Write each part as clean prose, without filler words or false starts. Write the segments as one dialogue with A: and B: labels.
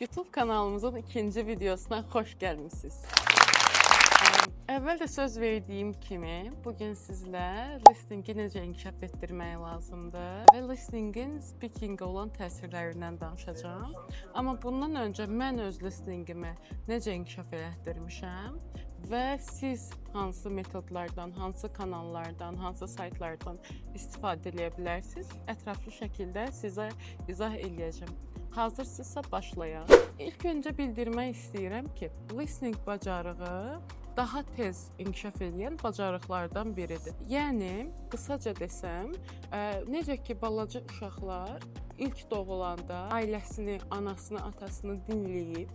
A: YouTube kanalımızın ikinci videosuna xoş gəlmisiniz. Əvvəl də söz verdiyim kimi, bugün sizlə listeningi necə inkişaf etdirmək lazımdır və listeningin speaking olan təsirlərindən danışacağam. Amma bundan öncə mən öz listeningimi necə inkişaf etdirmişəm və siz hansı metodlardan, hansı kanallardan, hansı saytlardan istifadə edə bilərsiniz, ətraflı şəkildə sizə izah edəcəm. Hazırsınızsa başlayaq. İlk öncə bildirmək istəyirəm ki, listening bacarığı daha tez inkişaf edən bacarıqlardan biridir. Yəni, qısaca desəm, necə ki, balaca uşaqlar ilk doğulanda ailəsini, anasını, atasını dinləyib,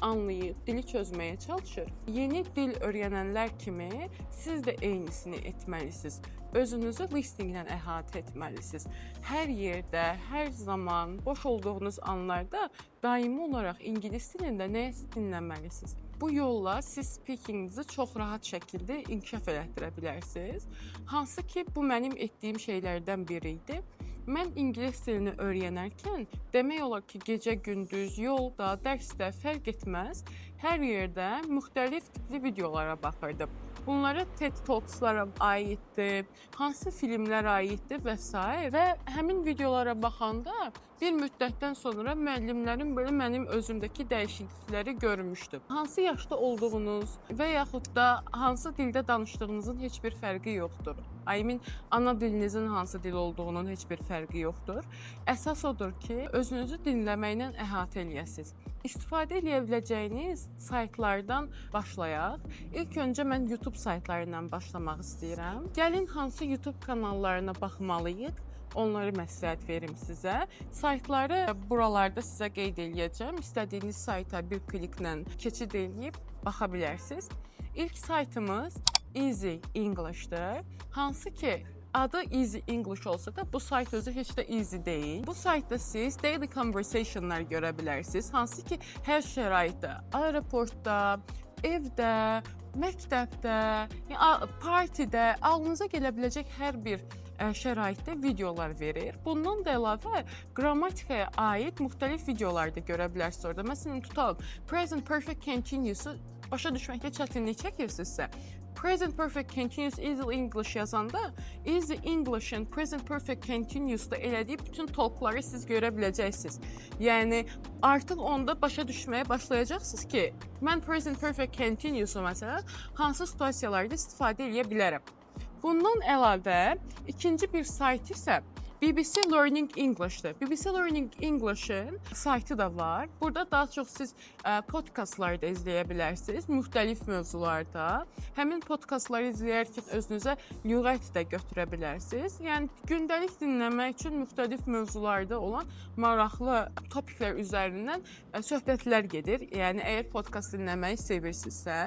A: anlayıb, dili çözməyə çalışır. Yeni dil öyrənənlər kimi siz də eynisini etməlisiniz. Özünüzü listeninglə əhatə etməlisiniz. Hər yerdə, hər zaman, boş olduğunuz anlarda daimi olaraq ingilis dilində nəyisə dinləməlisiniz. Bu yolla siz speakinginizi çox rahat şəkildə inkişaf etdirə bilərsiniz. Hansı ki, bu mənim etdiyim şeylərdən biri idi. Mən ingilis dilini öyrənərkən demək olar ki, gecə-gündüz, yolda, dərsdə fərq etməz, hər yerdə müxtəlif tipli videolara baxırdım. Bunlara TED Talks'lara aiddir, hansı filmlər aiddir və s. Və həmin videolara baxanda bir müddətdən sonra müəllimlərim belə mənim özümdəki dəyişiklikləri görmüşdüm. Hansı yaşda olduğunuz və yaxud da hansı dildə danışdığınızın heç bir fərqi yoxdur. Ana dilinizin hansı dil olduğunun heç bir fərqi yoxdur. Əsas odur ki, özünüzü dinləməklə əhatə eləyəsiniz. İstifadə edə biləcəyiniz saytlardan başlayaq. İlk öncə mən YouTube saytlarından başlamaq istəyirəm. Gəlin hansı YouTube kanallarına baxmalıyıq, onları məsləhət verim sizə. Saytları buralarda sizə qeyd eləyəcəm. İstədiyiniz sayta bir kliklə keçid eləyib baxa bilərsiniz. İlk saytımız Easy English'dır. Hansı ki, adı Easy English olsa da bu sayt özü heç də easy deyil. Bu saytda siz daily conversationlar görə bilərsiniz. Hansı ki, hər şəraitdə, aeroportda, evdə, məktəbdə, partidə, ağlınıza gələ biləcək hər bir şəraitdə videolar verir. Bundan da əlavə qrammatikaya aid müxtəlif videolar da görə bilərsiniz orada. Məsələn, tutalım, present perfect continuous-u başa düşməkdə çətinlik çəkirsinizsə, Present Perfect Continuous Easy English yazanda Easy English'in Present Perfect Continuous'da elədiyi bütün talkları siz görə biləcəksiniz. Yəni, artıq onda başa düşməyə başlayacaqsınız ki, mən Present Perfect Continuous'u məsələn, hansı situasiyalarda istifadə edə bilərəm. Bundan əlavə, ikinci bir sayt isə BBC Learning English'dir. BBC Learning English'in saytı da var. Burada daha çox siz podkastları da izləyə bilərsiniz, müxtəlif mövzularda. Həmin podkastları izləyərkən özünüzə lüğət də götürə bilərsiniz. Yəni, gündəlik dinləmək üçün müxtəlif mövzularda olan maraqlı topiklər üzərindən söhbətlər gedir. Yəni, əgər podkast dinləməyi sevirsinizsə,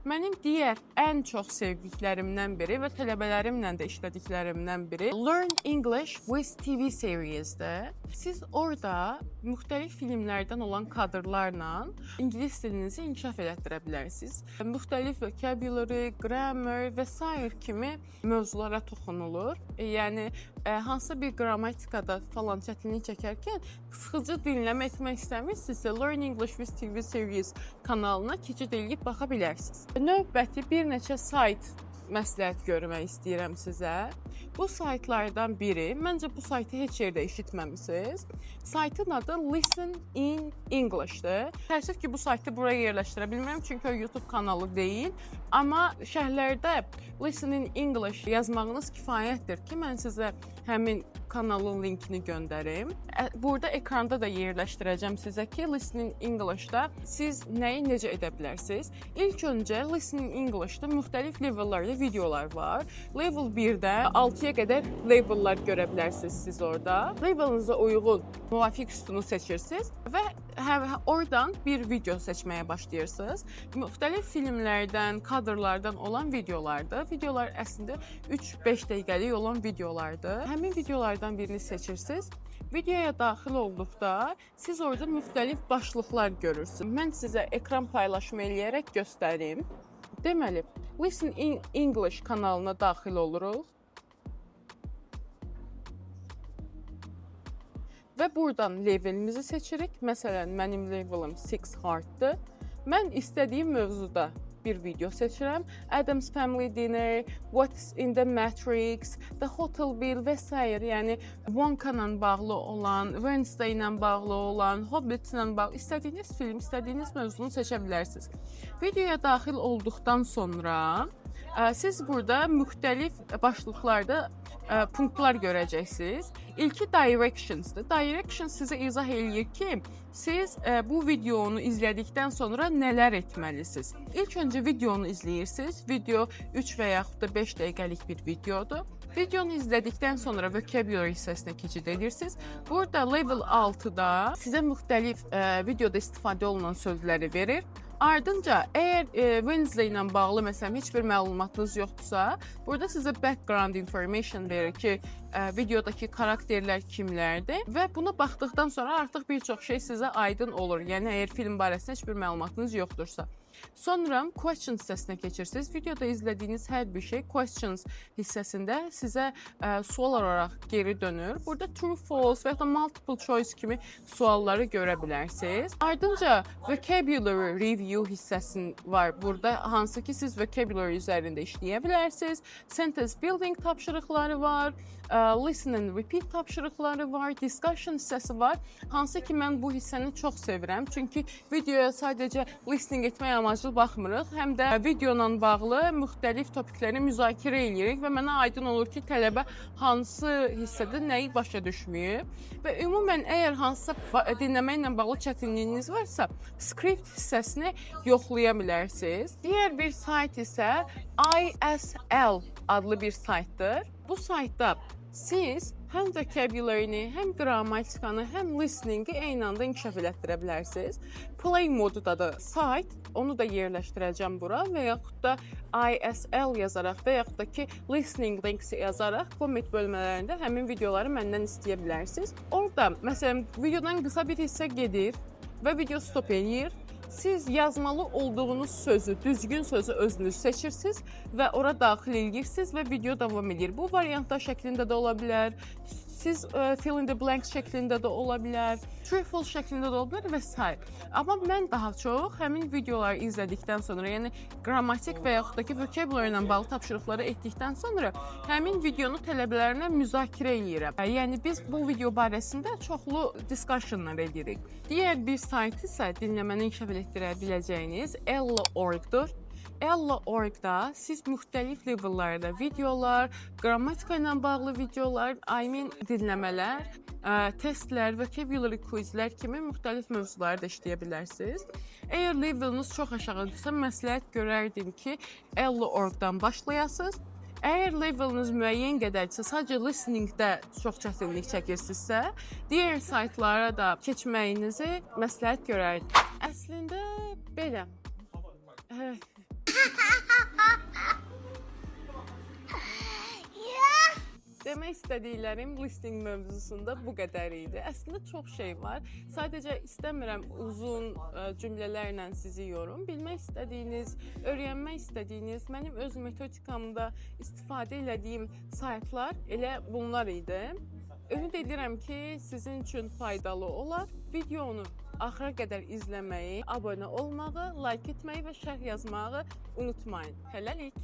A: mənim digər ən çox sevdiklərimdən biri və tələbələrimlə də işlədiklərimdən biri Learn English with TV series'dir. Siz orada müxtəlif filmlərdən olan kadrlarla ingilis dilinizi inkişaf etdirə bilərsiniz. Müxtəlif vocabulary, grammar və s. kimi mövzulara toxunulur. Yəni, hansısa bir qrammatikada falan çətinlik çəkərkən sıxıcı dinləmə etmək istəmirsinizsə, Learn English with TV series kanalına keçid edib baxa bilərsiniz. Növbəti bir neçə sayt məsləhət görmək istəyirəm sizə. Bu saytlardan biri, məncə bu saytı heç yerdə eşitməmisiniz. Saytın adı Listen in English'dir. Təəssüf ki, bu saytı buraya yerləşdirə bilmirəm, çünki o YouTube kanalı deyil. Amma şərhlərdə Listen in English yazmağınız kifayətdir ki, mən sizə həmin kanalın linkini göndərim. Burada ekranda da yerləşdirəcəm sizə ki, Listen in English'da siz nəyi necə edə bilərsiniz? İlk öncə Listen in English'da müxtəlif levellərdə videolar var. Level 1-də 6-ya qədər levellər görə bilərsiniz siz orada. Levelinize uyğun müvafiq üstunu seçirsiniz və oradan bir video seçməyə başlayırsınız. Müxtəlif filmlərdən, kadrlardan olan videolardır. Videolar əslində 3-5 dəqiqəlik olan videolardır. Həmin videolardan birini seçirsiniz. Videoya daxil olduqda siz orada müxtəlif başlıqlar görürsünüz. Mən sizə ekran paylaşımı eləyərək göstərim. Deməli, Listen in English kanalına daxil oluruq. və buradan levelimizi seçirik. Məsələn, mənim levelim 6 harddır. Mən istədiyim mövzuda bir video seçirəm. Addams Family Dinner, What's in the Matrix, The Hotel Bill və s. Yəni Wonka-la bağlı olan, Wednesday ilə bağlı olan, Hobbit-la bağlı istədiyiniz film, istədiyiniz mövzunu seçə bilərsiniz. Videoya daxil olduqdan sonra siz burada müxtəlif başlıqlarda punktlar görəcəksiniz. İlki Directions'dır. Directions sizə izah eləyir ki, siz bu videonu izlədikdən sonra nələr etməlisiniz. İlk öncə videonu izləyirsiniz. Video 3 və yaxud da 5 dəqiqəlik bir videodur. Videonu izlədikdən sonra vocabulary hissəsinə keçid edirsiniz. Burada level 6-da sizə müxtəlif videoda istifadə olunan sözləri verir. Ardınca, əgər Wednesday ilə bağlı məsələn heç bir məlumatınız yoxdursa, burada sizə background information verir ki, videodakı karakterlər kimlərdir və buna baxdıqdan sonra artıq bir çox şey sizə aydın olur. Yəni əgər film barəsində heç bir məlumatınız yoxdursa. Sonra questions hissəsinə keçirsiniz. Videoda izlədiyiniz hər bir şey questions hissəsində sizə sual olaraq geri dönür. Burada true, false və ya da multiple choice kimi sualları görə bilərsiniz. Ardınca vocabulary review hissəsi var burada, hansı ki siz vocabulary üzərində işləyə bilərsiniz. Sentence building tapşırıqları var, listen and repeat tapşırıqları var, discussion hissəsi var. Hansı ki mən bu hissəni çox sevirəm. Çünki videoya sadəcə listening etmək amaclı baxmırıq, həm də video ilə bağlı müxtəlif topikləri müzakirə edirik və mənə aydın olur ki, tələbə hansı hissədə nəyi başa düşməyib və ümumən əgər hansısa dinləməklə bağlı çətinliyiniz varsa, script hissəsini yoxlaya bilərsiniz. Digər bir sayt isə ISL adlı bir saytdır. Bu saytda siz həm vocabulary-ni, həm qrammatikanı, həm listening-i eyni anda inkişaf elətdirə bilərsiniz. Play modudadır sayt, onu da yerləşdirəcəm bura və yaxud da ISL yazaraq və yaxud da ki listening links yazaraq comment bölmələrində həmin videoları məndən istəyə bilərsiniz. Orada məsələn videodan qısa bir hissə gedir və video stop eləyir. Siz yazmalı olduğunuz sözü, düzgün sözü özünüz seçirsiniz və ora daxil edirsiniz və video davam edir. Bu variantlar şəklində də ola bilər. Siz fill in the blanks şəklində də ola bilər, true false şəklində də ola bilər və s. Amma mən daha çox həmin videoları izlədikdən sonra, yəni qrammatik və yaxud da ki vocabulary ilə bağlı tapşırıqları etdikdən sonra həmin videonu tələbələrimlə müzakirə edirəm. Yəni biz bu video barəsində çoxlu discussionlar edirik. Digər bir sayt isə dinləməni inkişaf etdirə biləcəyiniz Ella.org-dur. Ella.org-da siz müxtəlif levellarda videolar, qrammatika ilə bağlı videolar, dinləmələr, testlər, vocabulary quizlər kimi müxtəlif mövzuları da işləyə bilərsiniz. Əgər leveliniz çox aşağıdırsa, məsləhət görərdim ki, Ella.org-dan başlayasınız. Əgər leveliniz müəyyən qədərdirsə, sadəcə listeningdə çox çətinlik çəkirsinizsə, digər saytlara da keçməyinizi məsləhət görərdim. Əslində belə. Demək istədiklərim listening mövzusunda bu qədər idi. Əslində çox şey var. Sadəcə istəmirəm uzun cümlələrlə sizi yorum. Bilmək istədiyiniz, öyrənmək istədiyiniz, mənim öz metodikamda istifadə etdiyim saytlar elə bunlar idi. Ümid edirəm ki, sizin üçün faydalı olar. Videonu axıra qədər izləməyi, abunə olmağı, like etməyi və şərh yazmağı unutmayın. Hələlik.